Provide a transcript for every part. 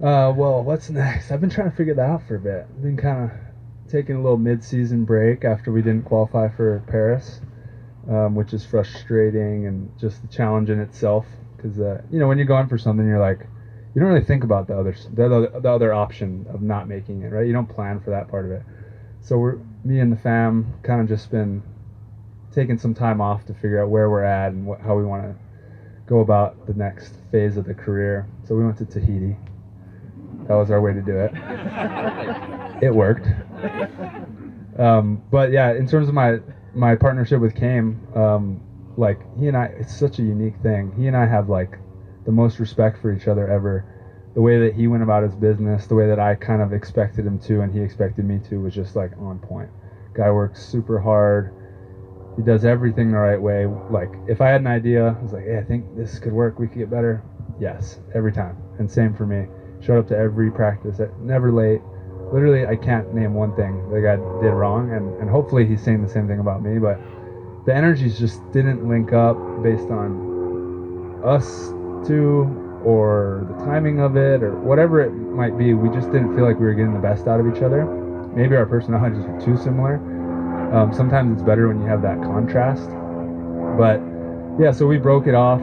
Well, what's next? I've been trying to figure that out for a bit. I've been kind of taking a little mid-season break after we didn't qualify for Paris, which is frustrating and just the challenge in itself. Because when you're going for something, you're like, you don't really think about the other option of not making it, right? You don't plan for that part of it. So me and the fam kind of just been taking some time off to figure out where we're at and how we want to go about the next phase of the career. So we went to Tahiti. That was our way to do it. It worked. But yeah, in terms of my partnership with Kame, like he and I, it's such a unique thing. He and I have like the most respect for each other ever. The way that he went about his business, the way that I kind of expected him to and he expected me to was just like on point. Guy works super hard. He does everything the right way. Like if I had an idea, I was like, hey, I think this could work. We could get better. Yes, every time. And same for me. Showed up to every practice, never late. Literally, I can't name one thing the guy did wrong, and hopefully he's saying the same thing about me, but the energies just didn't link up based on us two or the timing of it or whatever it might be. We just didn't feel like we were getting the best out of each other. Maybe our personalities are too similar. Sometimes it's better when you have that contrast. But yeah, so we broke it off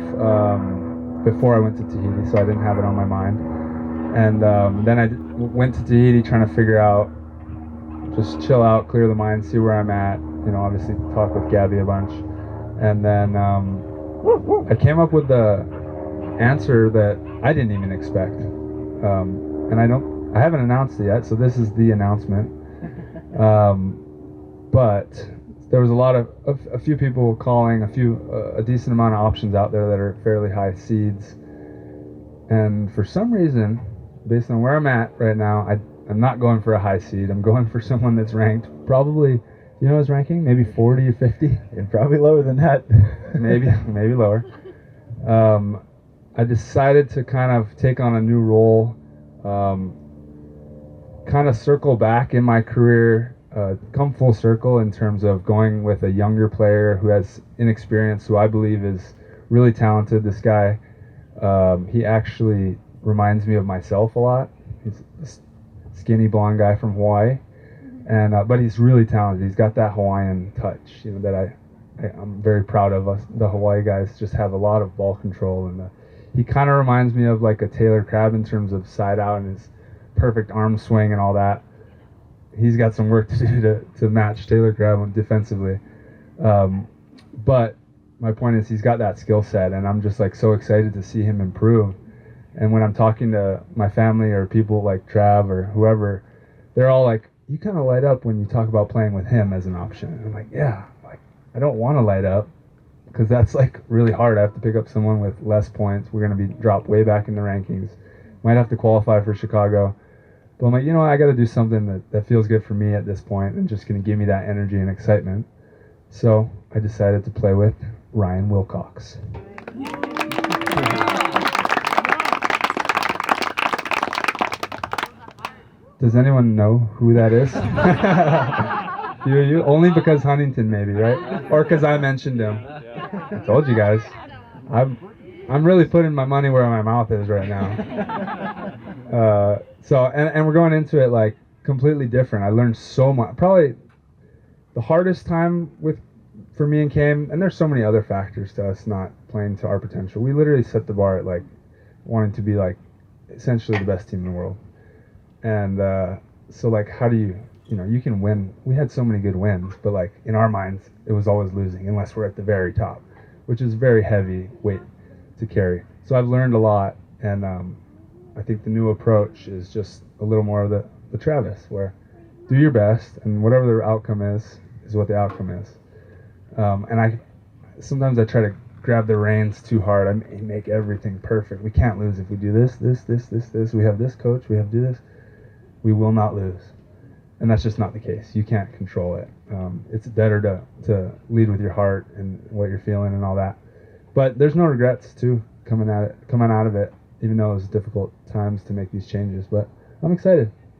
before I went to Tahiti, so I didn't have it on my mind. And then I went to Tahiti trying to figure out, just chill out, clear the mind, see where I'm at. Obviously talk with Gabby a bunch. And then I came up with the answer that I didn't even expect. And I haven't announced it yet, so this is the announcement. But there was a few people calling, a decent amount of options out there that are fairly high seeds. And for some reason, based on where I'm at right now, I'm not going for a high seed. I'm going for someone that's ranked probably, his ranking? Maybe 40 or 50? And probably lower than that. maybe lower. I decided to kind of take on a new role, kind of circle back in my career, come full circle in terms of going with a younger player who has inexperience, who I believe is really talented. This guy, he actually reminds me of myself a lot. He's a skinny blonde guy from Hawaii, and but he's really talented. He's got that Hawaiian touch, that I'm very proud of. Us, the Hawaii guys, just have a lot of ball control, and he kind of reminds me of like a Taylor Crabb in terms of side out and his perfect arm swing and all that. He's got some work to do to match Taylor Crabb defensively, but my point is he's got that skill set, and I'm just like so excited to see him improve. And when I'm talking to my family or people like Trav or whoever, they're all like, you kind of light up when you talk about playing with him as an option. And I'm like, yeah, like I don't want to light up because that's like really hard. I have to pick up someone with less points. We're going to be dropped way back in the rankings. Might have to qualify for Chicago. But I'm like, I got to do something that feels good for me at this point and just going to give me that energy and excitement. So I decided to play with Ryan Wilcox. Does anyone know who that is? Few of you? Only because Huntington, maybe, right? Or because I mentioned him. I told you guys. I'm really putting my money where my mouth is right now. So we're going into it like completely different. I learned so much. Probably the hardest time for me and Cam, and there's so many other factors to us not playing to our potential. We literally set the bar at like wanting to be like essentially the best team in the world. And so like how do you can win. We had so many good wins, but like in our minds it was always losing unless we're at the very top, which is very heavy weight to carry. So I've learned a lot, and I think the new approach is just a little more of the Travis, where do your best and whatever the outcome is what the outcome is. And sometimes I try to grab the reins too hard. I make everything perfect. We can't lose if we do this. We have this coach. We have to do this. We will not lose. And that's just not the case. You can't control it. It's better to lead with your heart and what you're feeling and all that. But there's no regrets too coming out of it, even though it was difficult times to make these changes. But I'm excited.